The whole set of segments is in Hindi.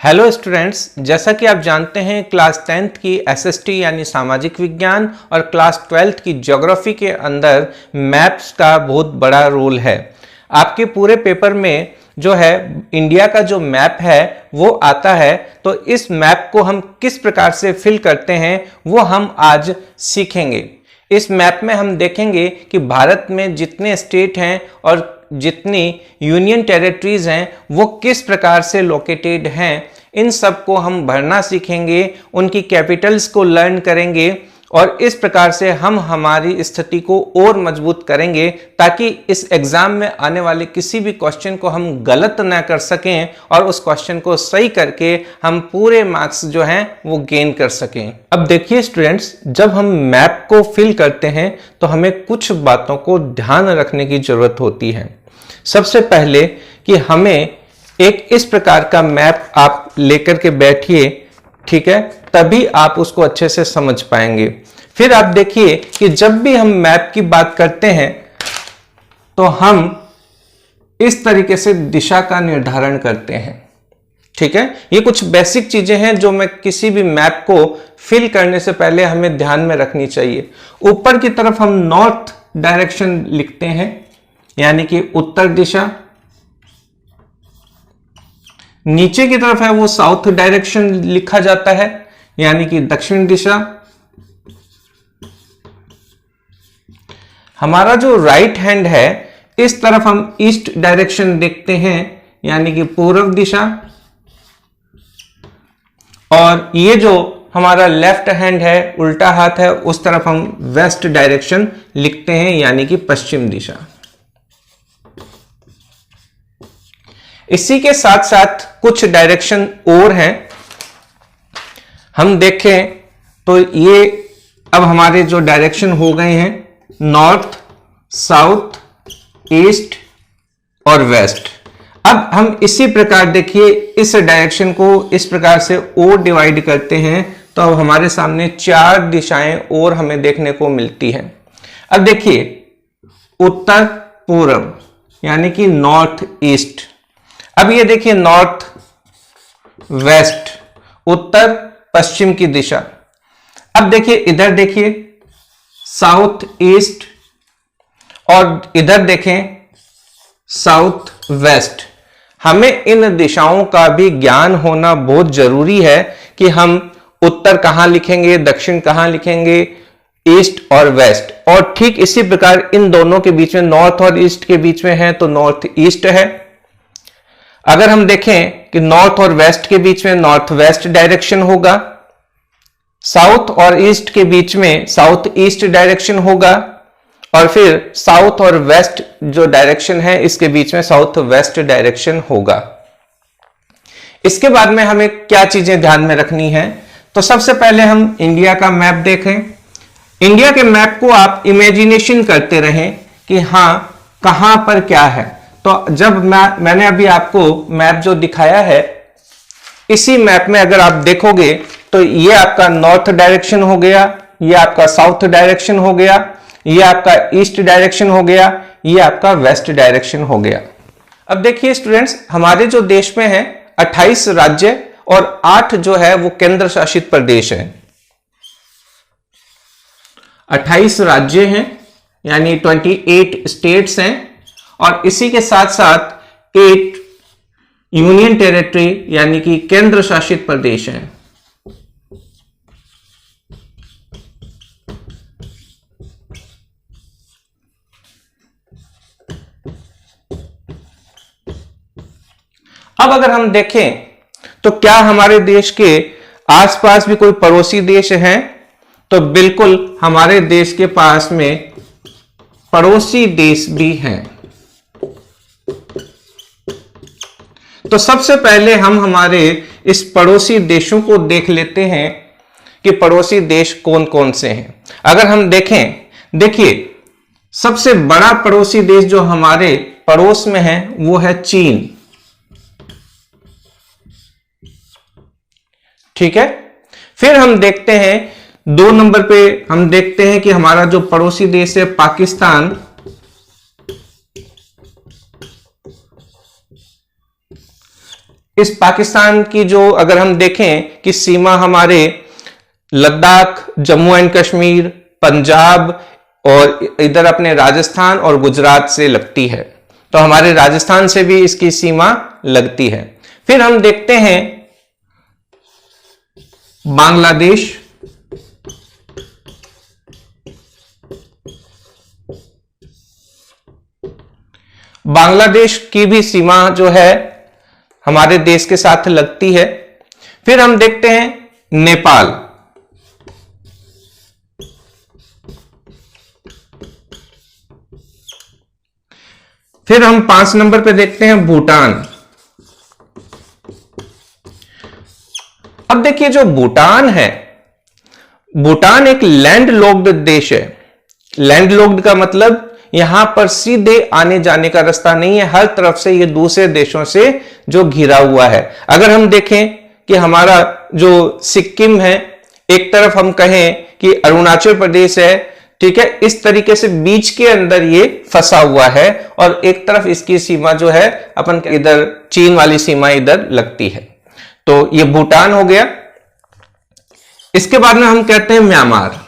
हेलो स्टूडेंट्स, जैसा कि आप जानते हैं क्लास 10th की एसएसटी यानी सामाजिक विज्ञान और क्लास 12th की ज्योग्राफी के अंदर मैप्स का बहुत बड़ा रोल है। आपके पूरे पेपर में जो है इंडिया का जो मैप है वो आता है, तो इस मैप को हम किस प्रकार से फिल करते हैं वो हम आज सीखेंगे। इस मैप में हम देखेंगे कि भारत में जितने स्टेट हैं और जितनी यूनियन टेरिटरीज हैं वो किस प्रकार से लोकेटेड हैं। इन सब को हम भरना सीखेंगे, उनकी कैपिटल्स को लर्न करेंगे और इस प्रकार से हम हमारी स्थिति को और मजबूत करेंगे ताकि इस एग्जाम में आने वाले किसी भी क्वेश्चन को हम गलत ना कर सकें और उस क्वेश्चन को सही करके हम पूरे मार्क्स जो हैं वो गेन कर सकें। अब देखिए स्टूडेंट्स, जब हम मैप को फिल करते हैं तो हमें कुछ बातों को ध्यान रखने की जरूरत होती है। सबसे पहले कि हमें एक इस प्रकार का मैप आप लेकर के बैठिए, ठीक है, तभी आप उसको अच्छे से समझ पाएंगे। फिर आप देखिए कि जब भी हम मैप की बात करते हैं तो हम इस तरीके से दिशा का निर्धारण करते हैं, ठीक है। ये कुछ बेसिक चीजें हैं जो मैं किसी भी मैप को फिल करने से पहले हमें ध्यान में रखनी चाहिए। ऊपर की तरफ हम नॉर्थ डायरेक्शन लिखते हैं यानी कि उत्तर दिशा, नीचे की तरफ है वो साउथ डायरेक्शन लिखा जाता है यानी कि दक्षिण दिशा। हमारा जो राइट हैंड है इस तरफ हम ईस्ट डायरेक्शन देखते हैं यानी कि पूर्व दिशा, और ये जो हमारा लेफ्ट हैंड है, उल्टा हाथ है, उस तरफ हम वेस्ट डायरेक्शन लिखते हैं यानी कि पश्चिम दिशा। इसी के साथ साथ कुछ डायरेक्शन और हैं, हम देखें तो ये अब हमारे जो डायरेक्शन हो गए हैं नॉर्थ, साउथ, ईस्ट और वेस्ट। अब हम इसी प्रकार देखिए इस डायरेक्शन को इस प्रकार से और डिवाइड करते हैं तो अब हमारे सामने 4 दिशाएं और हमें देखने को मिलती हैं। अब देखिए उत्तर पूर्व यानी कि नॉर्थ ईस्ट। अब ये देखिए नॉर्थ वेस्ट, उत्तर पश्चिम की दिशा। अब देखिए इधर देखिए साउथ ईस्ट और इधर देखें साउथ वेस्ट। हमें इन दिशाओं का भी ज्ञान होना बहुत जरूरी है कि हम उत्तर कहां लिखेंगे, दक्षिण कहां लिखेंगे, ईस्ट और वेस्ट। और ठीक इसी प्रकार इन दोनों के बीच में नॉर्थ और ईस्ट के बीच में है तो नॉर्थ ईस्ट है। अगर हम देखें कि नॉर्थ और वेस्ट के बीच में नॉर्थ वेस्ट डायरेक्शन होगा, साउथ और ईस्ट के बीच में साउथ ईस्ट डायरेक्शन होगा, और फिर साउथ और वेस्ट जो डायरेक्शन है इसके बीच में साउथ वेस्ट डायरेक्शन होगा। इसके बाद में हमें क्या चीजें ध्यान में रखनी है, तो सबसे पहले हम इंडिया का मैप देखें। इंडिया के मैप को आप इमेजिनेशन करते रहें कि हां कहां पर क्या है। तो जब मैंने अभी आपको मैप जो दिखाया है, इसी मैप में अगर आप देखोगे तो ये आपका नॉर्थ डायरेक्शन हो गया, ये आपका साउथ डायरेक्शन हो गया, ये आपका ईस्ट डायरेक्शन हो गया, ये आपका वेस्ट डायरेक्शन हो गया। अब देखिए स्टूडेंट्स, हमारे जो देश में है 28 राज्य और 8 जो है वो केंद्र शासित प्रदेश है। 28 राज्य हैं यानी 28 स्टेट्स हैं और इसी के साथ साथ 8 यूनियन टेरिटरी यानी कि केंद्र शासित प्रदेश हैं। अब अगर हम देखें तो क्या हमारे देश के आसपास भी कोई पड़ोसी देश हैं, तो बिल्कुल हमारे देश के पास में पड़ोसी देश भी हैं। तो सबसे पहले हम हमारे इस पड़ोसी देशों को देख लेते हैं कि पड़ोसी देश कौन कौन से हैं। अगर हम देखें, देखिए सबसे बड़ा पड़ोसी देश जो हमारे पड़ोस में है वो है चीन, ठीक है। फिर हम देखते हैं 2 नंबर पे हम देखते हैं कि हमारा जो पड़ोसी देश है पाकिस्तान, इस पाकिस्तान की जो अगर हम देखें कि सीमा हमारे लद्दाख, जम्मू एंड कश्मीर, पंजाब और इधर अपने राजस्थान और गुजरात से लगती है, तो हमारे राजस्थान से भी इसकी सीमा लगती है। फिर हम देखते हैं बांग्लादेश, बांग्लादेश की भी सीमा जो है हमारे देश के साथ लगती है। फिर हम देखते हैं नेपाल, फिर हम 5 नंबर पे देखते हैं भूटान। अब देखिए जो भूटान है, भूटान एक लैंड लॉक्ड देश है। लैंड लॉक्ड का मतलब यहां पर सीधे आने जाने का रास्ता नहीं है, हर तरफ से ये दूसरे देशों से जो घिरा हुआ है। अगर हम देखें कि हमारा जो सिक्किम है, एक तरफ हम कहें कि अरुणाचल प्रदेश है, ठीक है, इस तरीके से बीच के अंदर ये फंसा हुआ है और एक तरफ इसकी सीमा जो है अपन इधर चीन वाली सीमा इधर लगती है। तो ये भूटान हो गया। इसके बाद में हम कहते हैं म्यांमार।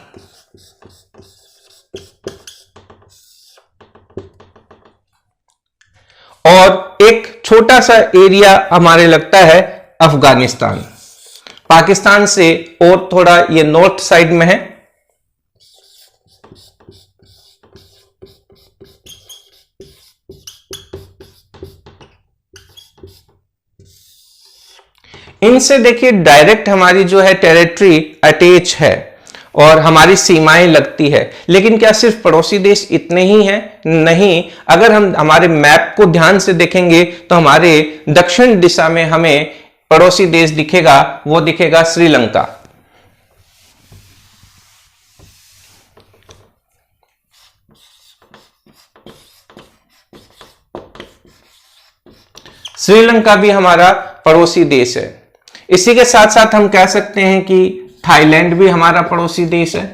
और एक छोटा सा एरिया हमारे लगता है अफगानिस्तान, पाकिस्तान से और थोड़ा ये नॉर्थ साइड में है। इनसे देखिए डायरेक्ट हमारी जो है टेरिटरी अटैच है और हमारी सीमाएं लगती है। लेकिन क्या सिर्फ पड़ोसी देश इतने ही हैं? नहीं। अगर हम हमारे मैप को ध्यान से देखेंगे तो हमारे दक्षिण दिशा में हमें पड़ोसी देश दिखेगा, वो दिखेगा श्रीलंका। श्रीलंका भी हमारा पड़ोसी देश है। इसी के साथ साथ हम कह सकते हैं कि थाईलैंड भी हमारा पड़ोसी देश है,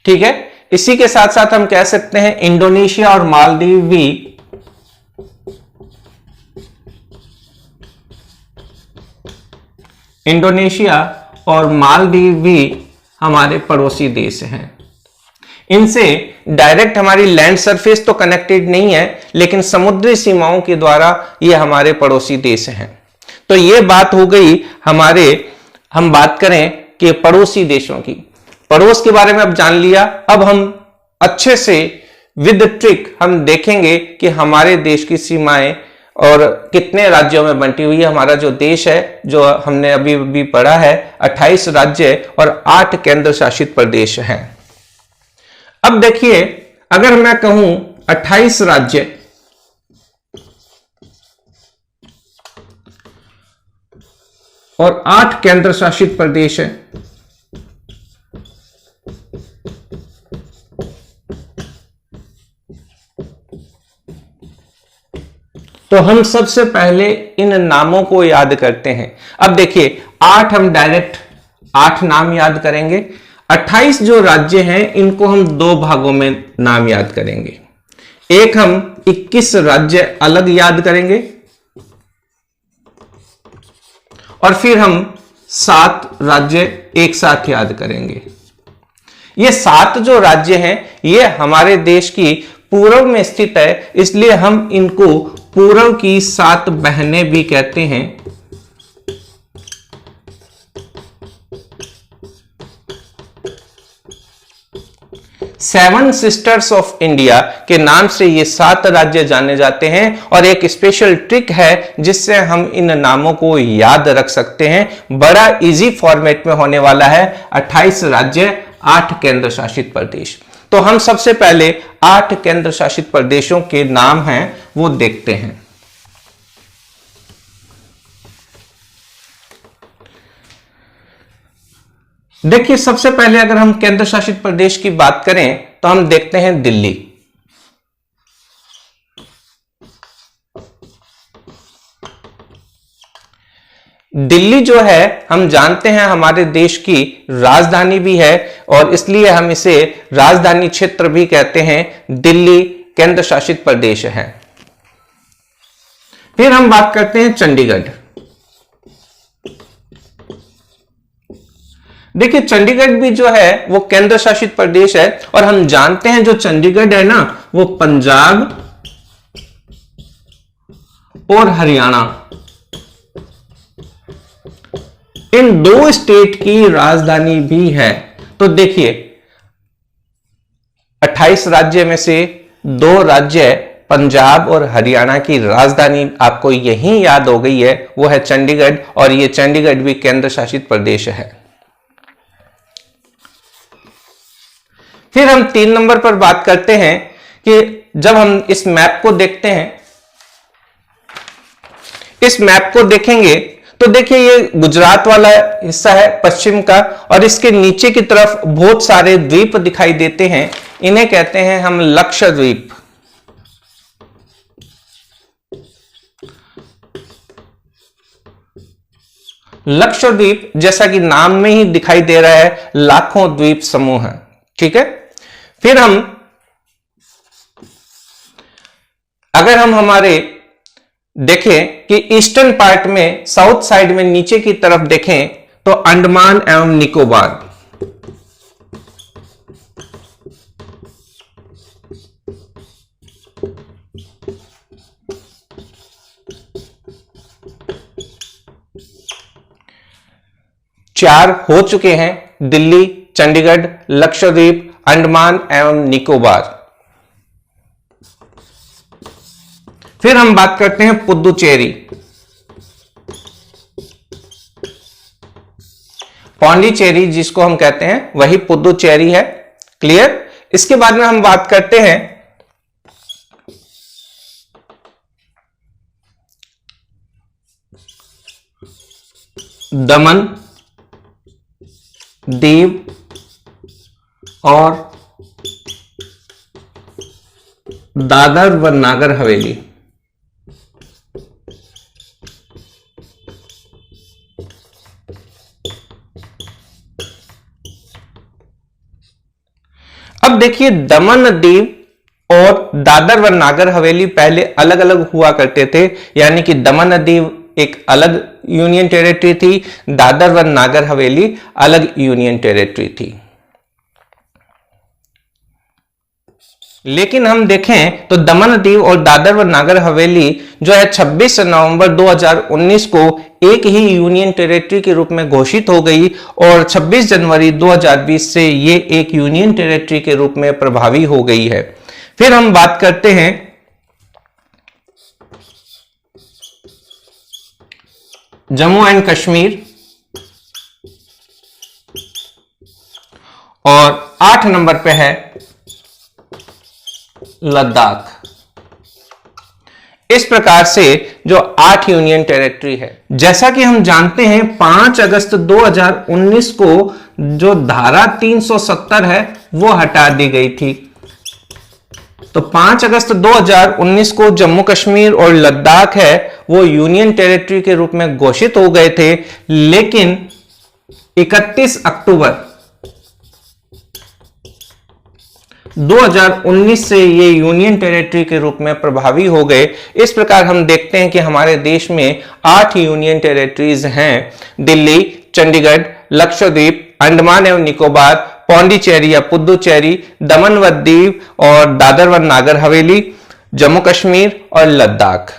ठीक है। इसी के साथ साथ हम कह सकते हैं इंडोनेशिया और मालदीव भी हमारे पड़ोसी देश हैं। इनसे डायरेक्ट हमारी लैंड सरफेस तो कनेक्टेड नहीं है, लेकिन समुद्री सीमाओं के द्वारा ये हमारे पड़ोसी देश हैं। तो ये बात हो गई हमारे, हम बात करें कि पड़ोसी देशों की, पड़ोस के बारे में अब जान लिया। अब हम अच्छे से विद ट्रिक हम देखेंगे कि हमारे देश की सीमाएं और कितने राज्यों में बंटी हुई है। हमारा जो देश है, जो हमने अभी अभी पढ़ा है, 28 राज्य और 8 केंद्र शासित प्रदेश हैं। अब देखिए, अगर मैं कहूं 28 राज्य और 8 केंद्र शासित प्रदेश है, तो हम सबसे पहले इन नामों को याद करते हैं। अब देखिए, 8 हम डायरेक्ट 8 नाम याद करेंगे। 28 जो राज्य हैं इनको हम 2 भागों में नाम याद करेंगे। एक हम 21 राज्य अलग याद करेंगे और फिर हम 7 राज्य एक साथ याद करेंगे। ये 7 जो राज्य हैं ये हमारे देश की पूर्व में स्थित है, इसलिए हम इनको पूर्व की 7 बहनें भी कहते हैं। सेवन सिस्टर्स ऑफ इंडिया के नाम से ये 7 राज्य जाने जाते हैं। और एक स्पेशल ट्रिक है जिससे हम इन नामों को याद रख सकते हैं। बड़ा इजी फॉर्मेट में होने वाला है। 28 राज्य, 8 केंद्र शासित प्रदेश। तो हम सबसे पहले 8 केंद्र शासित प्रदेशों के नाम हैं वो देखते हैं। देखिए, सबसे पहले अगर हम केंद्र शासित प्रदेश की बात करें तो हम देखते हैं दिल्ली। दिल्ली जो है हम जानते हैं हमारे देश की राजधानी भी है और इसलिए हम इसे राजधानी क्षेत्र भी कहते हैं। दिल्ली केंद्र शासित प्रदेश है। फिर हम बात करते हैं चंडीगढ़। देखिए चंडीगढ़ भी जो है वो केंद्र शासित प्रदेश है, और हम जानते हैं जो चंडीगढ़ है ना वो पंजाब और हरियाणा इन दो स्टेट की राजधानी भी है। तो देखिए 28 राज्य में से 2 राज्य पंजाब और हरियाणा की राजधानी आपको यही याद हो गई है, वो है चंडीगढ़, और ये चंडीगढ़ भी केंद्र शासित प्रदेश है। फिर हम 3 नंबर पर बात करते हैं कि जब हम इस मैप को देखते हैं, इस मैप को देखेंगे तो देखिए ये गुजरात वाला हिस्सा है पश्चिम का, और इसके नीचे की तरफ बहुत सारे द्वीप दिखाई देते हैं, इन्हें कहते हैं हम लक्षद्वीप। लक्षद्वीप जैसा कि नाम में ही दिखाई दे रहा है, लाखों द्वीप समूह है, ठीक है। फिर अगर हम हमारे देखें कि ईस्टर्न पार्ट में, साउथ साइड में नीचे की तरफ देखें तो अंडमान एवं निकोबार, चार हो चुके हैं, दिल्ली, चंडीगढ़, लक्षद्वीप, अंडमान एवं निकोबार। फिर हम बात करते हैं पुदुचेरी, पौंडीचेरी जिसको हम कहते हैं वही पुदुचेरी है, क्लियर। इसके बाद में हम बात करते हैं दमन, दीव और दादर व नागर हवेली। अब देखिए दमन, दीव और दादर व नागर हवेली पहले अलग अलग हुआ करते थे, यानी कि दमन दीव एक अलग यूनियन टेरिटरी थी, दादर व नागर हवेली अलग यूनियन टेरिटरी थी। लेकिन हम देखें तो दमन दीव और दादर व नागर हवेली जो है 26 नवंबर 2019 को एक ही यूनियन टेरिटरी के रूप में घोषित हो गई, और 26 जनवरी 2020 से ये एक यूनियन टेरिटरी के रूप में प्रभावी हो गई है। फिर हम बात करते हैं जम्मू एंड कश्मीर, और 8 नंबर पे है लद्दाख। इस प्रकार से जो 8 यूनियन टेरिटरी है, जैसा कि हम जानते हैं 5 अगस्त 2019 को जो धारा 370 है वो हटा दी गई थी। तो 5 अगस्त 2019 को जम्मू कश्मीर और लद्दाख है वो यूनियन टेरिटरी के रूप में घोषित हो गए थे, लेकिन 31 अक्टूबर 2019 से ये यूनियन टेरिटरी के रूप में प्रभावी हो गए। इस प्रकार हम देखते हैं कि हमारे देश में 8 यूनियन टेरिटरीज हैं, दिल्ली, चंडीगढ़, लक्षद्वीप, अंडमान एवं निकोबार, पौंडीचेरी या पुदुचेरी, दमन व दीव और दादर व नागर हवेली, जम्मू कश्मीर और लद्दाख।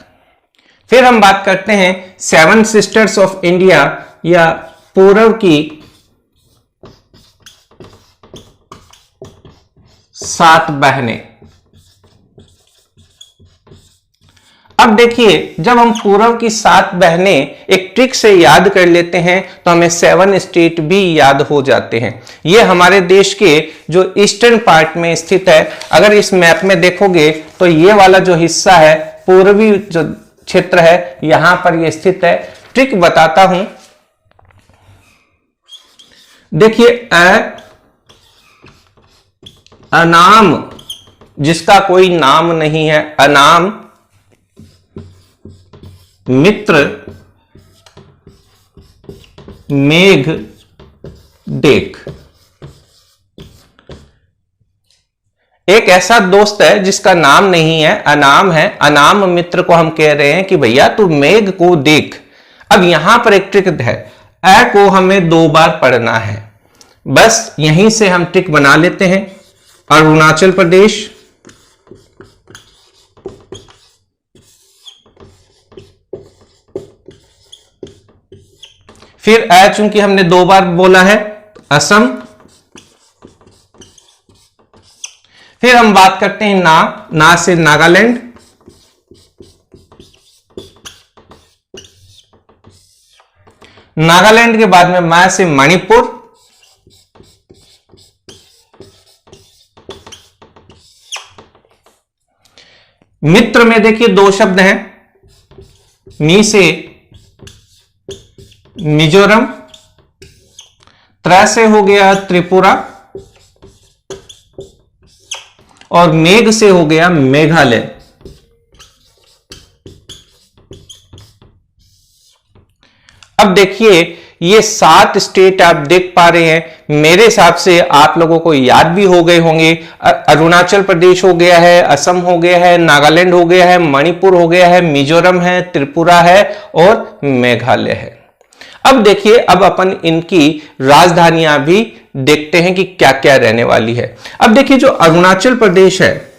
फिर हम बात करते हैं 7 सिस्टर्स ऑफ इंडिया या पूर्व की 7 बहनें। अब देखिए जब हम पूर्व की 7 बहनें एक ट्रिक से याद कर लेते हैं तो हमें 7 स्टेट भी याद हो जाते हैं। ये हमारे देश के जो ईस्टर्न पार्ट में स्थित है। अगर इस मैप में देखोगे तो ये वाला जो हिस्सा है, पूर्वी जो क्षेत्र है, यहां पर ये स्थित है। ट्रिक बताता हूं, देखिए अनाम, जिसका कोई नाम नहीं है, अनाम, मित्र, मेघ, डेक, एक ऐसा दोस्त है जिसका नाम नहीं है, अनाम है। अनाम मित्र को हम कह रहे हैं कि भैया तू मेघ को देख। अब यहां पर एक ट्रिक है, अ को हमें 2 बार पढ़ना है। बस यहीं से हम ट्रिक बना लेते हैं। अरुणाचल प्रदेश, फिर अ चूंकि हमने 2 बार बोला है, असम। फिर हम बात करते हैं ना से नागालैंड, नागालैंड के बाद में मा से मणिपुर, मित्र में देखिए 2 शब्द हैं, नी से मिजोरम, त्र से हो गया त्रिपुरा और मेघ से हो गया मेघालय। अब देखिए ये 7 स्टेट आप देख पा रहे हैं। मेरे हिसाब से आप लोगों को याद भी हो गए होंगे। अरुणाचल प्रदेश हो गया है, असम हो गया है, नागालैंड हो गया है, मणिपुर हो गया है, मिजोरम है, त्रिपुरा है और मेघालय है। अब देखिए, अब अपन इनकी राजधानियां भी देखते हैं कि क्या क्या रहने वाली है। अब देखिए जो अरुणाचल प्रदेश है,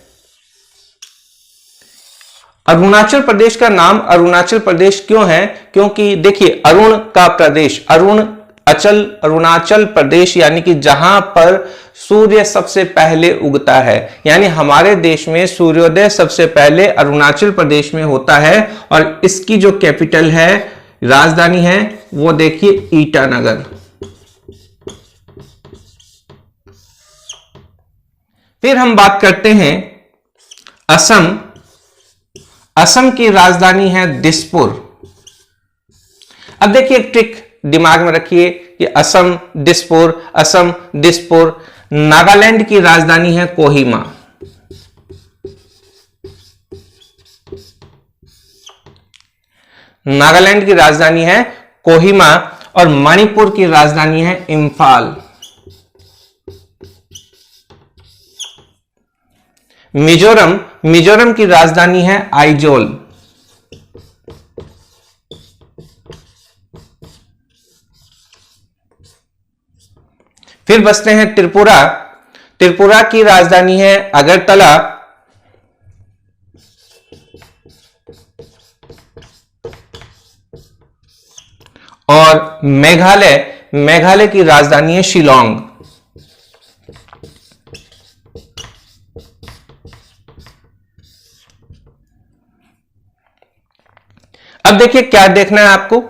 अरुणाचल प्रदेश का नाम अरुणाचल प्रदेश क्यों है? क्योंकि देखिए अरुण का प्रदेश, अरुणाचल प्रदेश यानी कि जहां पर सूर्य सबसे पहले उगता है, यानी हमारे देश में सूर्योदय सबसे पहले अरुणाचल प्रदेश में होता है। और इसकी जो कैपिटल है, राजधानी है, वो देखिए ईटानगर। फिर हम बात करते हैं असम। असम की राजधानी है दिसपुर। अब देखिए एक ट्रिक दिमाग में रखिए कि असम दिसपुर। नागालैंड की राजधानी है कोहिमा। नागालैंड की राजधानी है कोहिमा और मणिपुर की राजधानी है इंफाल। मिजोरम की राजधानी है आइजोल। फिर बसते हैं त्रिपुरा की राजधानी है अगरतला। और मेघालय की राजधानी है शिलोंग। अब देखिए क्या देखना है आपको,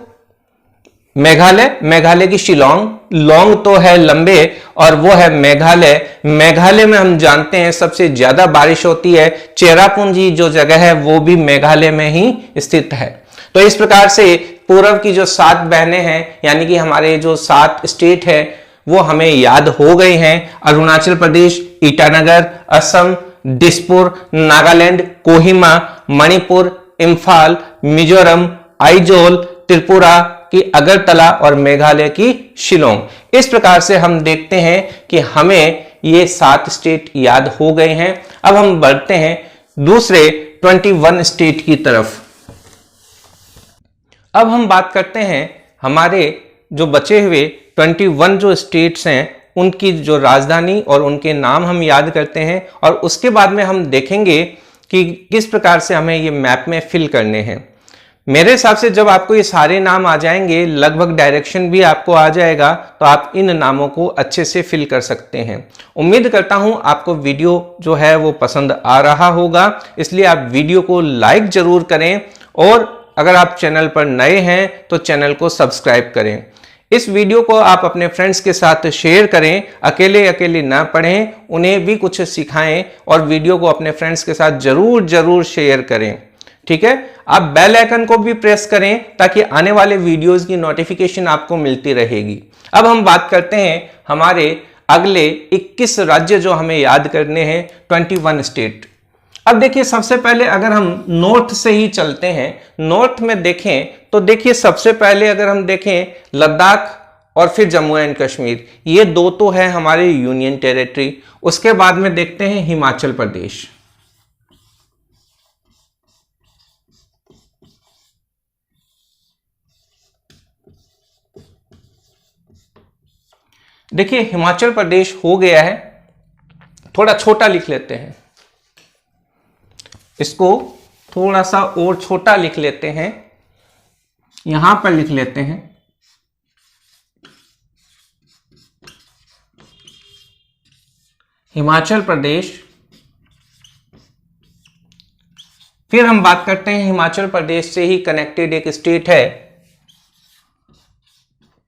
मेघालय की शिलोंग। लोंग तो है लंबे और वो है मेघालय में हम जानते हैं सबसे ज्यादा बारिश होती है। चेरापूंजी जो जगह है वो भी मेघालय में ही स्थित है। तो इस प्रकार से पूर्व की जो 7 बहनें हैं, यानी कि हमारे जो 7 स्टेट है वो हमें याद हो गए हैं। अरुणाचल प्रदेश, ईटानगर, असम, दिसपुर, नागालैंड, कोहिमा, मणिपुर, इंफाल, मिजोरम, आइजोल, त्रिपुरा की अगरतला और मेघालय की शिलोंग। इस प्रकार से हम देखते हैं कि हमें ये 7 स्टेट याद हो गए हैं। अब हम बढ़ते हैं दूसरे 21 स्टेट की तरफ। अब हम बात करते हैं हमारे जो बचे हुए 21 जो स्टेट्स हैं उनकी जो राजधानी और उनके नाम हम याद करते हैं, और उसके बाद में हम देखेंगे कि किस प्रकार से हमें ये मैप में फिल करने हैं। मेरे हिसाब से जब आपको ये सारे नाम आ जाएंगे, लगभग डायरेक्शन भी आपको आ जाएगा, तो आप इन नामों को अच्छे से फिल कर सकते हैं। उम्मीद करता हूं आपको वीडियो जो है वो पसंद आ रहा होगा, इसलिए आप वीडियो को लाइक जरूर करें और अगर आप चैनल पर नए हैं तो चैनल को सब्सक्राइब करें। इस वीडियो को आप अपने फ्रेंड्स के साथ शेयर करें, अकेले ना पढ़ें, उन्हें भी कुछ सिखाएं और वीडियो को अपने फ्रेंड्स के साथ जरूर शेयर करें। ठीक है, आप बेल आइकन को भी प्रेस करें ताकि आने वाले वीडियोस की नोटिफिकेशन आपको मिलती रहेगी। अब हम बात करते हैं हमारे अगले 21 राज्य जो हमें याद करने हैं, 21 स्टेट। अब देखिए सबसे पहले अगर हम नॉर्थ से ही चलते हैं, नॉर्थ में देखें तो देखिए सबसे पहले अगर हम देखें लद्दाख और फिर जम्मू एंड कश्मीर। ये दो तो है हमारे यूनियन टेरिटरी। उसके बाद में देखते हैं हिमाचल प्रदेश। देखिए हिमाचल प्रदेश हो गया है, थोड़ा छोटा लिख लेते हैं इसको, थोड़ा सा और छोटा लिख लेते हैं, यहां पर लिख लेते हैं हिमाचल प्रदेश। फिर हम बात करते हैं हिमाचल प्रदेश से ही कनेक्टेड एक स्टेट है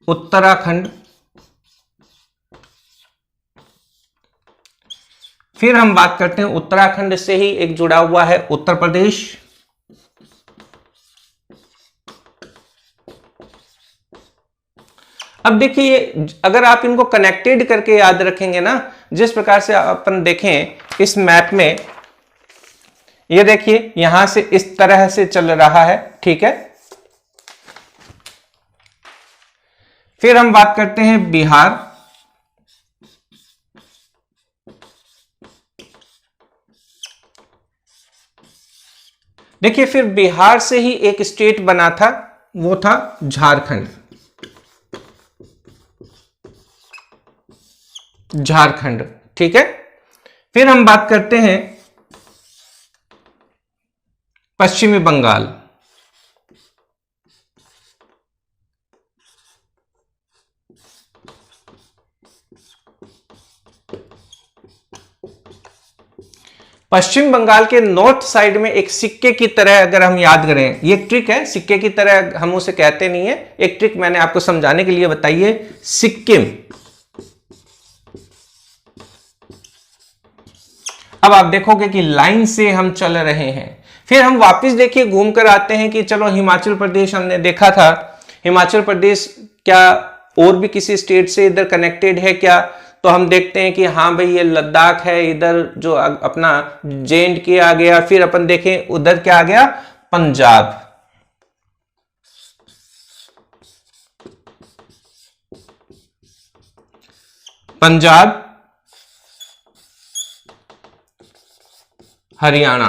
उत्तराखंड। फिर हम बात करते हैं उत्तराखंड से ही एक जुड़ा हुआ है उत्तर प्रदेश। अब देखिए अगर आप इनको कनेक्टेड करके याद रखेंगे ना, जिस प्रकार से अपन देखें इस मैप में, ये देखिए यहां से इस तरह से चल रहा है, ठीक है। फिर हम बात करते हैं बिहार। देखिए फिर बिहार से ही एक स्टेट बना था, वो था झारखंड। झारखंड, ठीक है। फिर हम बात करते हैं पश्चिमी बंगाल। पश्चिम बंगाल के नॉर्थ साइड में एक सिक्के की तरह, अगर हम याद करें, ये एक ट्रिक है, सिक्के की तरह हम उसे कहते नहीं है, एक ट्रिक मैंने आपको समझाने के लिए बताई है, सिक्किम। अब आप देखोगे कि लाइन से हम चल रहे हैं। फिर हम वापस देखिए घूम कर आते हैं कि चलो हिमाचल प्रदेश हमने देखा था, हिमाचल प्रदेश क्या और भी किसी स्टेट से इधर कनेक्टेड है क्या? तो हम देखते हैं कि हाँ भाई ये लद्दाख है, इधर जो अपना J&K आ गया। फिर अपन देखें उधर क्या आ गया, पंजाब। पंजाब, हरियाणा।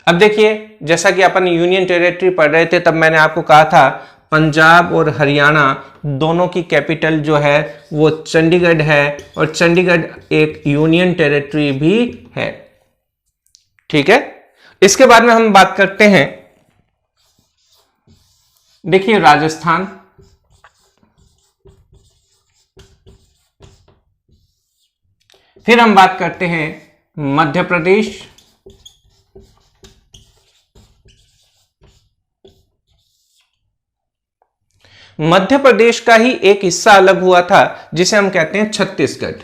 अब देखिए जैसा कि अपन यूनियन टेरिटरी पढ़ रहे थे, तब मैंने आपको कहा था पंजाब और हरियाणा दोनों की कैपिटल जो है वो चंडीगढ़ है, और चंडीगढ़ एक यूनियन टेरिटरी भी है, ठीक है। इसके बाद में हम बात करते हैं, देखिए राजस्थान। फिर हम बात करते हैं मध्य प्रदेश। मध्य प्रदेश का ही एक हिस्सा अलग हुआ था जिसे हम कहते हैं छत्तीसगढ़।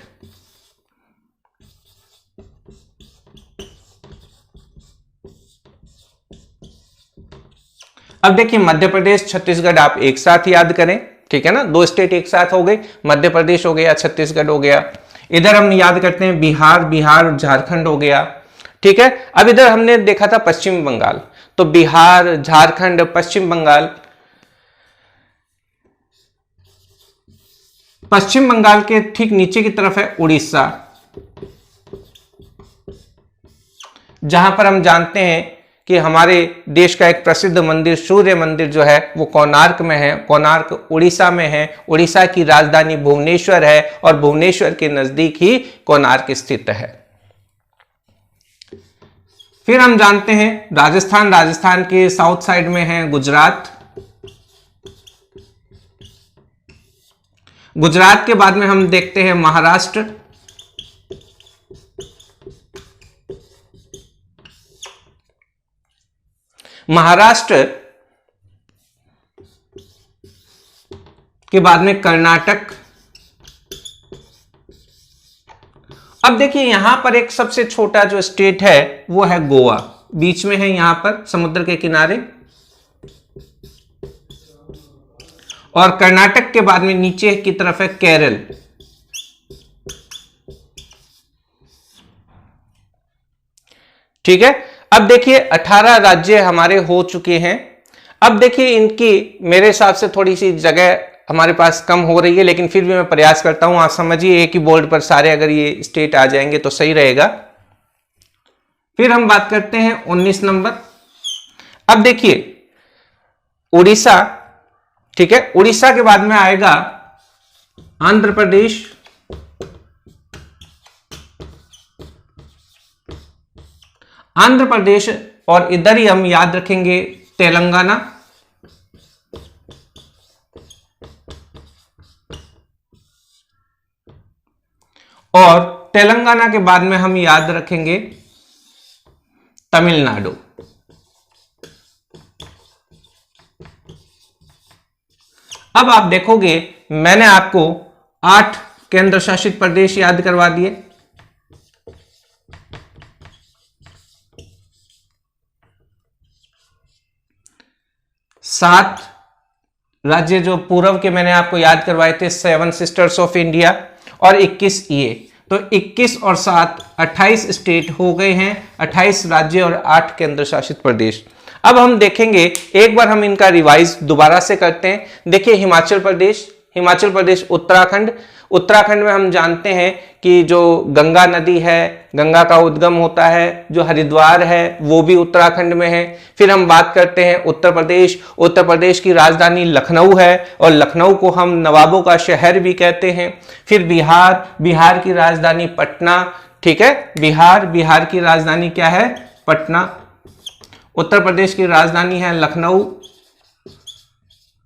अब देखिए मध्य प्रदेश छत्तीसगढ़ आप एक साथ याद करें, ठीक है ना, दो स्टेट एक साथ हो गई, मध्य प्रदेश हो गया, छत्तीसगढ़ हो गया। इधर हम याद करते हैं बिहार, बिहार और झारखंड हो गया, ठीक है। अब इधर हमने देखा था पश्चिम बंगाल, तो बिहार, झारखंड, पश्चिम बंगाल। पश्चिम बंगाल के ठीक नीचे की तरफ है उड़ीसा, जहां पर हम जानते हैं कि हमारे देश का एक प्रसिद्ध मंदिर, सूर्य मंदिर जो है वो कोणार्क में है। कोणार्क उड़ीसा में है। उड़ीसा की राजधानी भुवनेश्वर है, और भुवनेश्वर के नजदीक ही कोणार्क स्थित है। फिर हम जानते हैं राजस्थान, राजस्थान के साउथ साइड में है गुजरात। गुजरात के बाद में हम देखते हैं महाराष्ट्र। महाराष्ट्र के बाद में कर्नाटक। अब देखिए यहां पर एक सबसे छोटा जो स्टेट है वो है गोवा, बीच में है यहां पर समुद्र के किनारे। और कर्नाटक के बाद में नीचे की तरफ है केरल। ठीक है। अब देखिए 18 राज्य हमारे हो चुके हैं। अब देखिए इनकी मेरे हिसाब से थोड़ी सी जगह हमारे पास कम हो रही है, लेकिन फिर भी मैं प्रयास करता हूं। आप समझिए एक ही बोर्ड पर सारे अगर ये स्टेट आ जाएंगे तो सही रहेगा। फिर हम बात करते हैं 19 नंबर। अब देखिए उड़ीसा, ठीक है, उड़ीसा के बाद में आएगा आंध्र प्रदेश, आंध्र प्रदेश, और इधर ही हम याद रखेंगे तेलंगाना, और तेलंगाना के बाद में हम याद रखेंगे तमिलनाडु। अब आप देखोगे मैंने आपको 8 केंद्र शासित प्रदेश याद करवा दिए। सात राज्य जो पूर्व के मैंने आपको याद करवाए थे, 7 सिस्टर्स ऑफ इंडिया, और 21 ये, तो 21 और 7 28 स्टेट हो गए हैं, 28 राज्य और 8 केंद्र शासित प्रदेश। अब हम देखेंगे, एक बार हम इनका रिवाइज दोबारा से करते हैं। देखिए हिमाचल प्रदेश, उत्तराखंड में हम जानते हैं कि जो गंगा नदी है, गंगा का उद्गम होता है, जो हरिद्वार है वो भी उत्तराखंड में है। फिर हम बात करते हैं उत्तर प्रदेश की राजधानी लखनऊ है, और लखनऊ को हम नवाबों का शहर भी कहते हैं। फिर बिहार की राजधानी पटना, ठीक है, बिहार की राजधानी क्या है? पटना। उत्तर प्रदेश की राजधानी है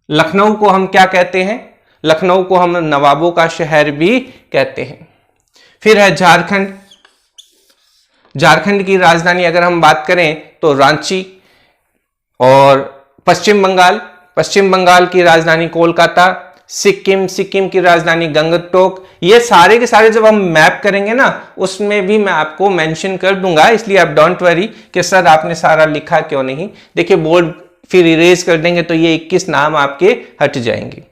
लखनऊ को हम क्या कहते हैं? लखनऊ को हम नवाबों का शहर भी कहते हैं। फिर है झारखंड की राजधानी अगर हम बात करें तो रांची, और पश्चिम बंगाल की राजधानी कोलकाता, सिक्किम की राजधानी गंगटोक। ये सारे के सारे जब हम मैप करेंगे ना, उसमें भी मैं आपको मेंशन कर दूंगा, इसलिए आप डोंट वरी कि सर आपने सारा लिखा क्यों नहीं। देखिए बोर्ड फिर इरेज कर देंगे तो ये 21 नाम आपके हट जाएंगे।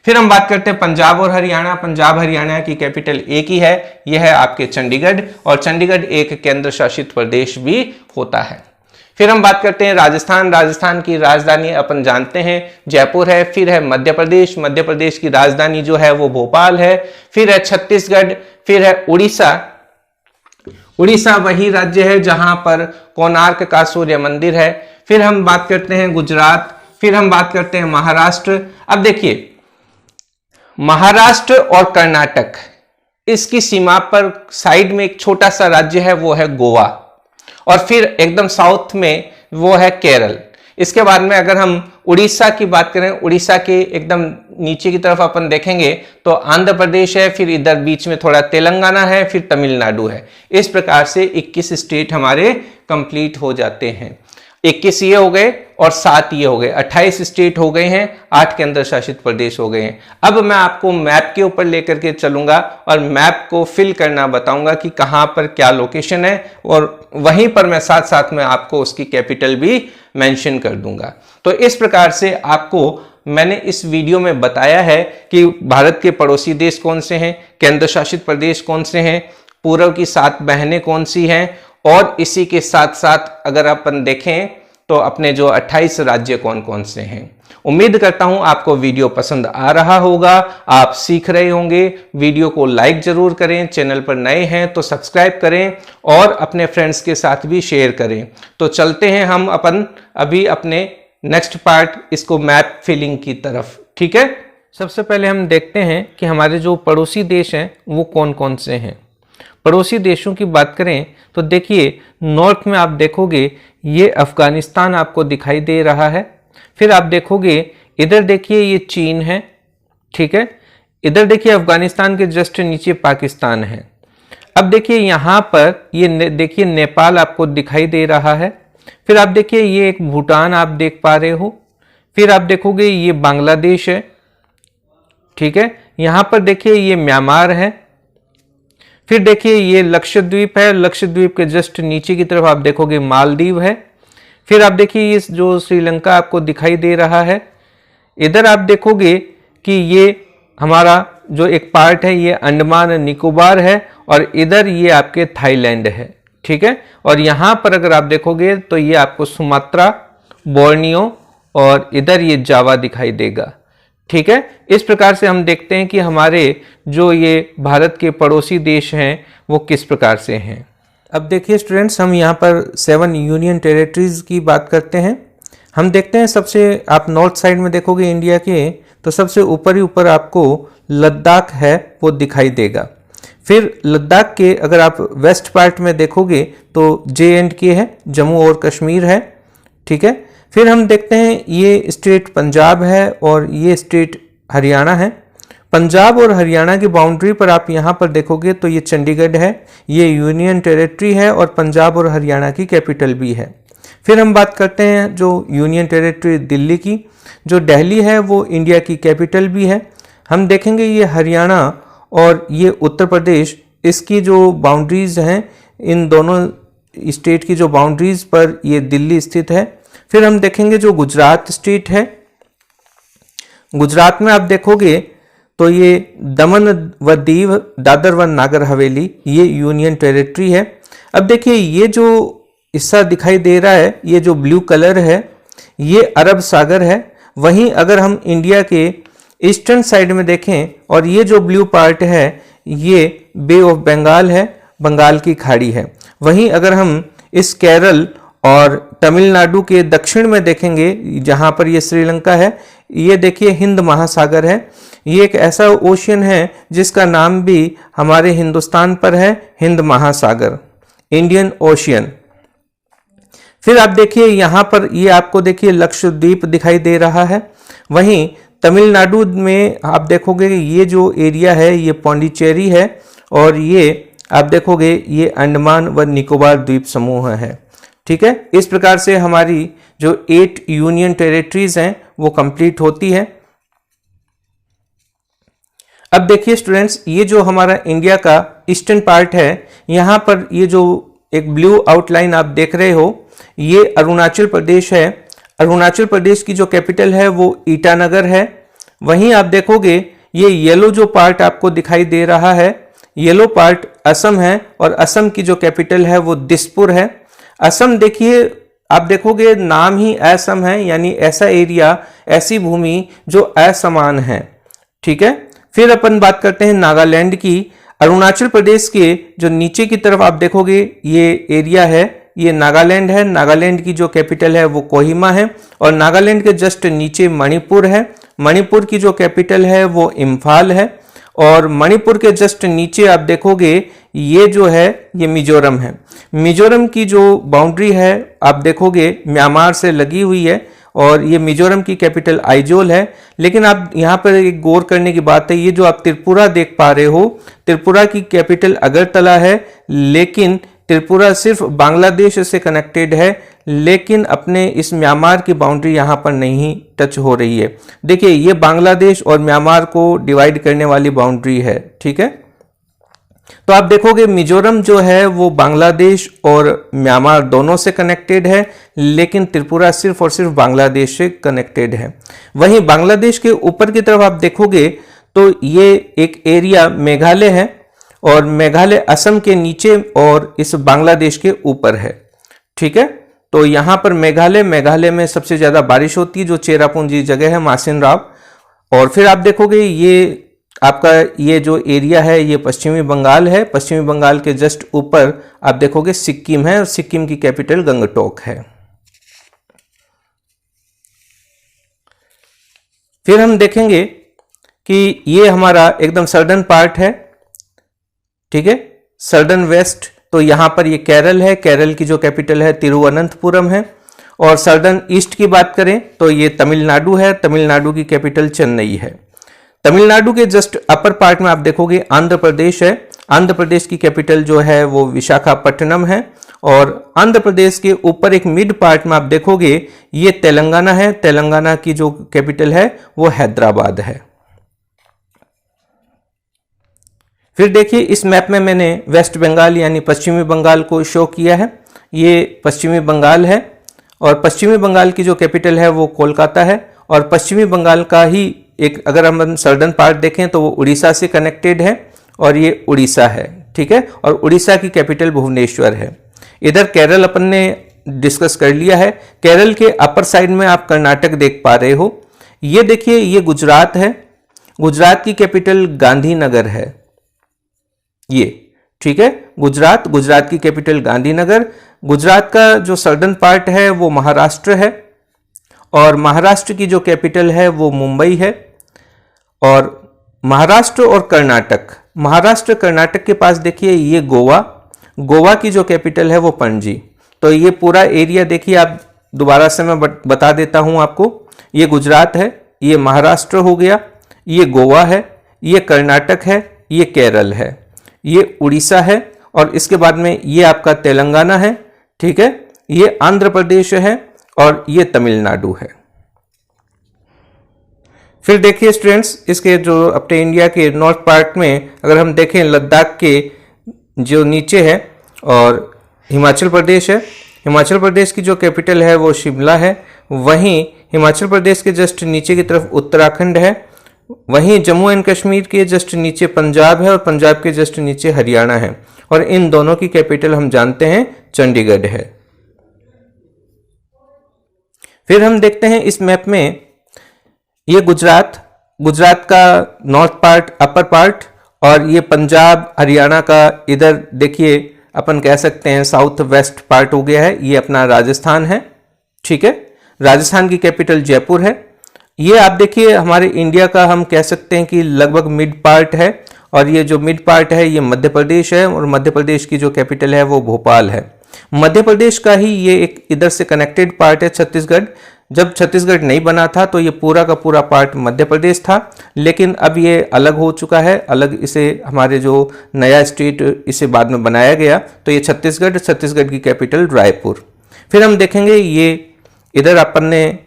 फिर हम बात करते हैं पंजाब और हरियाणा। पंजाब हरियाणा की कैपिटल एक ही है, यह है आपके चंडीगढ़, और चंडीगढ़ एक केंद्र शासित प्रदेश भी होता है। फिर हम बात करते हैं राजस्थान की राजधानी अपन जानते हैं जयपुर है। फिर है मध्य प्रदेश की राजधानी जो है वो भोपाल है। फिर है छत्तीसगढ़, फिर है उड़ीसा वही राज्य है जहां पर कोणार्क का सूर्य मंदिर है। फिर हम बात करते हैं गुजरात, फिर हम बात करते हैं महाराष्ट्र। अब देखिए महाराष्ट्र और कर्नाटक, इसकी सीमा पर साइड में एक छोटा सा राज्य है वो है गोवा, और फिर एकदम साउथ में वो है केरल। इसके बाद में अगर हम उड़ीसा की बात करें, उड़ीसा के एकदम नीचे की तरफ अपन देखेंगे तो आंध्र प्रदेश है, फिर इधर बीच में थोड़ा तेलंगाना है, फिर तमिलनाडु है। इस प्रकार से 21 स्टेट हमारे कंप्लीट हो जाते हैं। 21 ये हो गए और 7 ये हो गए, 28 स्टेट हो गए हैं, 8 केंद्र शासित प्रदेश हो गए हैं। अब मैं आपको मैप के ऊपर लेकर के चलूंगा और मैप को फिल करना बताऊंगा कि कहां पर क्या लोकेशन है, और वहीं पर मैं साथ साथ में आपको उसकी कैपिटल भी मेंशन कर दूंगा। तो इस प्रकार से आपको मैंने इस वीडियो में बताया है कि भारत के पड़ोसी देश कौन से हैं, केंद्र शासित प्रदेश कौन से हैं, पूर्व की 7 बहनें कौन सी हैं, और इसी के साथ साथ अगर अपन देखें तो अपने जो 28 राज्य कौन कौन से हैं। उम्मीद करता हूं आपको वीडियो पसंद आ रहा होगा, आप सीख रहे होंगे। वीडियो को लाइक जरूर करें, चैनल पर नए हैं तो सब्सक्राइब करें, और अपने फ्रेंड्स के साथ भी शेयर करें। तो चलते हैं हम अभी अपने नेक्स्ट पार्ट, इसको मैप फिलिंग की तरफ, ठीक है। सबसे पहले हम देखते हैं कि हमारे जो पड़ोसी देश हैं वो कौन कौन से हैं। पड़ोसी देशों की बात करें तो देखिए नॉर्थ में आप देखोगे ये अफगानिस्तान आपको दिखाई दे रहा है। फिर आप देखोगे इधर देखिए ये चीन है, ठीक है। इधर देखिए अफगानिस्तान के जस्ट नीचे पाकिस्तान है। अब देखिए यहाँ पर ये देखिए नेपाल आपको दिखाई दे रहा है। फिर आप देखिए ये एक भूटान आप देख पा रहे हो। फिर आप देखोगे ये बांग्लादेश है, ठीक है। यहाँ पर देखिए ये म्यांमार है। फिर देखिए ये लक्षद्वीप है, लक्षद्वीप के जस्ट नीचे की तरफ आप देखोगे मालदीव है। फिर आप देखिए ये जो श्रीलंका आपको दिखाई दे रहा है। इधर आप देखोगे कि ये हमारा जो एक पार्ट है ये अंडमान निकोबार है, और इधर ये आपके थाईलैंड है, ठीक है। और यहाँ पर अगर आप देखोगे तो ये आपको सुमात्रा, बोर्नियो और इधर ये जावा दिखाई देगा। ठीक है, इस प्रकार से हम देखते हैं कि हमारे जो ये भारत के पड़ोसी देश हैं वो किस प्रकार से हैं। अब देखिए स्टूडेंट्स, हम यहाँ पर 7 यूनियन टेरिटरीज की बात करते हैं। हम देखते हैं सबसे, आप नॉर्थ साइड में देखोगे इंडिया के, तो सबसे ऊपर ही ऊपर आपको लद्दाख है वो दिखाई देगा। फिर लद्दाख के अगर आप वेस्ट पार्ट में देखोगे तो J&K है, जम्मू और कश्मीर है। ठीक है, फिर हम देखते हैं ये स्टेट पंजाब है और ये स्टेट हरियाणा है। पंजाब और हरियाणा की बाउंड्री पर आप यहाँ पर देखोगे तो ये चंडीगढ़ है, ये यूनियन टेरिटरी है और पंजाब और हरियाणा की कैपिटल भी है। फिर हम बात करते हैं जो यूनियन टेरिटरी दिल्ली की, जो दिल्ली है वो इंडिया की कैपिटल भी है। हम देखेंगे ये हरियाणा और ये उत्तर प्रदेश, इसकी जो बाउंड्रीज हैं, इन दोनों स्टेट की जो बाउंड्रीज पर ये दिल्ली स्थित है। फिर हम देखेंगे जो गुजरात स्टेट है, गुजरात में आप देखोगे तो ये दमन व दीव, दादर व नागर हवेली, ये यूनियन टेरिटरी है। अब देखिए ये जो हिस्सा दिखाई दे रहा है, ये जो ब्लू कलर है, ये अरब सागर है। वहीं अगर हम इंडिया के ईस्टर्न साइड में देखें और ये जो ब्लू पार्ट है ये बे ऑफ बंगाल है, बंगाल की खाड़ी है। वहीं अगर हम इस केरल और तमिलनाडु के दक्षिण में देखेंगे, जहां पर ये श्रीलंका है, ये देखिए हिंद महासागर है। ये एक ऐसा ओशियन है जिसका नाम भी हमारे हिंदुस्तान पर है, हिंद महासागर, इंडियन ओशियन। फिर आप देखिए यहाँ पर ये आपको देखिए लक्षद्वीप दिखाई दे रहा है। वहीं तमिलनाडु में आप देखोगे ये जो एरिया है ये पौंडीचेरी है और ये आप देखोगे ये अंडमान व निकोबार द्वीप समूह है। ठीक है, इस प्रकार से हमारी जो 8 यूनियन टेरिटरीज हैं वो कंप्लीट होती है। अब देखिए स्टूडेंट्स, ये जो हमारा इंडिया का ईस्टर्न पार्ट है, यहाँ पर ये जो एक ब्लू आउटलाइन आप देख रहे हो, ये अरुणाचल प्रदेश है। अरुणाचल प्रदेश की जो कैपिटल है वो ईटानगर है। वहीं आप देखोगे ये येलो जो पार्ट आपको दिखाई दे रहा है, येलो पार्ट असम है और असम की जो कैपिटल है वो दिसपुर है। असम देखिए, आप देखोगे नाम ही असम है, यानी ऐसा एरिया, ऐसी भूमि जो असमान है। ठीक है, फिर अपन बात करते हैं नागालैंड की। अरुणाचल प्रदेश के जो नीचे की तरफ आप देखोगे ये एरिया है, ये नागालैंड है। नागालैंड की जो कैपिटल है वो कोहिमा है और नागालैंड के जस्ट नीचे मणिपुर है। मणिपुर की जो कैपिटल है वो इम्फाल है और मणिपुर के जस्ट नीचे आप देखोगे ये जो है ये मिजोरम है। मिजोरम की जो बाउंड्री है आप देखोगे म्यांमार से लगी हुई है और ये मिजोरम की कैपिटल आइजोल है। लेकिन आप यहाँ पर एक गौर करने की बात है, ये जो आप त्रिपुरा देख पा रहे हो, त्रिपुरा की कैपिटल अगरतला है, लेकिन त्रिपुरा सिर्फ बांग्लादेश से कनेक्टेड है, लेकिन अपने इस म्यांमार की बाउंड्री यहाँ पर नहीं टच हो रही है। देखिए ये बांग्लादेश और म्यांमार को डिवाइड करने वाली बाउंड्री है। ठीक है, तो आप देखोगे मिजोरम जो है वो बांग्लादेश और म्यांमार दोनों से कनेक्टेड है, लेकिन त्रिपुरा सिर्फ और सिर्फ बांग्लादेश से कनेक्टेड है। वहीं बांग्लादेश के ऊपर की तरफ आप देखोगे तो ये एक एरिया मेघालय है और मेघालय असम के नीचे और इस बांग्लादेश के ऊपर है। ठीक है, तो यहां पर मेघालय में सबसे ज्यादा बारिश होती है, जो चेरापूंजी जगह है, मासिन राव। और फिर आप देखोगे ये आपका ये जो एरिया है ये पश्चिमी बंगाल है। पश्चिमी बंगाल के जस्ट ऊपर आप देखोगे सिक्किम है और सिक्किम की कैपिटल गंगटोक है। फिर हम देखेंगे कि ये हमारा एकदम सर्दर्न पार्ट है। ठीक है, सर्दर्न वेस्ट, तो यहां पर ये केरल है, केरल की जो कैपिटल है तिरुवनंतपुरम है। और सर्दर्न ईस्ट की बात करें तो ये तमिलनाडु है, तमिलनाडु की कैपिटल चेन्नई है। तमिलनाडु के जस्ट अपर पार्ट में आप देखोगे आंध्र प्रदेश है, आंध्र प्रदेश की कैपिटल जो है वो विशाखापट्टनम है। और आंध्र प्रदेश के ऊपर एक मिड पार्ट में आप देखोगे ये तेलंगाना है, तेलंगाना की जो कैपिटल है वो हैदराबाद है। फिर देखिए इस मैप में मैंने वेस्ट बंगाल यानी पश्चिमी बंगाल को शो किया है। ये पश्चिमी बंगाल है और पश्चिमी बंगाल की जो कैपिटल है वो कोलकाता है। और पश्चिमी बंगाल का ही एक अगर हम सर्दर्न पार्ट देखें तो वो उड़ीसा से कनेक्टेड है और ये उड़ीसा है। ठीक है, और उड़ीसा की कैपिटल भुवनेश्वर है। इधर केरल अपन ने डिस्कस कर लिया है। केरल के अपर साइड में आप कर्नाटक देख पा रहे हो। ये देखिए, ये गुजरात है। गुजरात की कैपिटल गांधीनगर है ये, ठीक है। गुजरात की कैपिटल गांधीनगर। गुजरात का जो सर्दर्न पार्ट है वो महाराष्ट्र है, और महाराष्ट्र की जो कैपिटल है वो मुंबई है। और महाराष्ट्र और कर्नाटक के पास देखिए ये गोवा की जो कैपिटल है वो पणजी। तो ये पूरा एरिया देखिए, आप दोबारा से मैं बता देता हूं आपको। ये गुजरात है, ये महाराष्ट्र हो गया, ये गोवा है, ये कर्नाटक है, ये केरल है, ये उड़ीसा है, और इसके बाद में ये आपका तेलंगाना है, ठीक है। ये आंध्र प्रदेश है, और ये तमिलनाडु है। फिर देखिए स्टूडेंट्स, इसके जो अपने इंडिया के नॉर्थ पार्ट में अगर हम देखें, लद्दाख के जो नीचे है, और हिमाचल प्रदेश है। हिमाचल प्रदेश की जो कैपिटल है वो शिमला है। वहीं हिमाचल प्रदेश के जस्ट नीचे की तरफ उत्तराखंड है। वहीं जम्मू एंड कश्मीर के जस्ट नीचे पंजाब है, और पंजाब के जस्ट नीचे हरियाणा है। और इन दोनों की कैपिटल हम जानते हैं चंडीगढ़ है। फिर हम देखते हैं इस मैप में, ये गुजरात का नॉर्थ पार्ट, अपर पार्ट, और ये पंजाब हरियाणा का इधर देखिए अपन कह सकते हैं साउथ वेस्ट पार्ट हो गया है। ये अपना राजस्थान है, ठीक है। राजस्थान की कैपिटल जयपुर है। ये आप देखिए हमारे इंडिया का हम कह सकते हैं कि लगभग मिड पार्ट है, और ये जो मिड पार्ट है ये मध्य प्रदेश है, और मध्य प्रदेश की जो कैपिटल है वो भोपाल है। मध्य प्रदेश का ही ये एक इधर से कनेक्टेड पार्ट है छत्तीसगढ़। जब छत्तीसगढ़ नहीं बना था तो ये पूरा का पूरा पार्ट मध्य प्रदेश था, लेकिन अब ये अलग हो चुका है। अलग इसे हमारे जो नया स्टेट इसे बाद में बनाया गया, तो ये छत्तीसगढ़ की कैपिटल रायपुर। फिर हम देखेंगे ये इधर अपन ने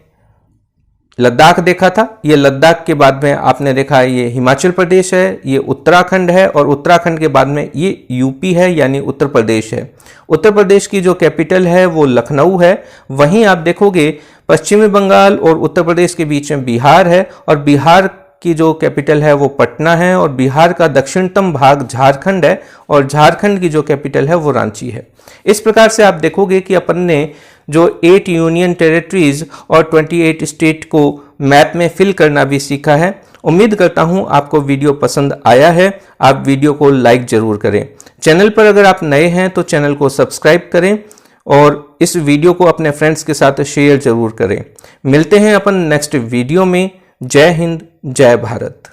लद्दाख देखा था। ये लद्दाख के बाद में आपने देखा ये हिमाचल प्रदेश है, ये उत्तराखंड है, और उत्तराखंड के बाद में ये यूपी है, यानी उत्तर प्रदेश है। उत्तर प्रदेश की जो कैपिटल है वो लखनऊ है। वहीं आप देखोगे पश्चिमी बंगाल और उत्तर प्रदेश के बीच में बिहार है, और बिहार की जो कैपिटल है वो पटना है, और बिहार का दक्षिणतम भाग झारखंड है, और झारखंड की जो कैपिटल है वो रांची है। इस प्रकार से आप देखोगे कि अपन ने जो 8 यूनियन टेरिटरीज और 28 स्टेट को मैप में फिल करना भी सीखा है। उम्मीद करता हूं आपको वीडियो पसंद आया है। आप वीडियो को लाइक जरूर करें। चैनल पर अगर आप नए हैं तो चैनल को सब्सक्राइब करें, और इस वीडियो को अपने फ्रेंड्स के साथ शेयर जरूर करें। मिलते हैं अपन नेक्स्ट वीडियो में। जय हिंद, जय भारत।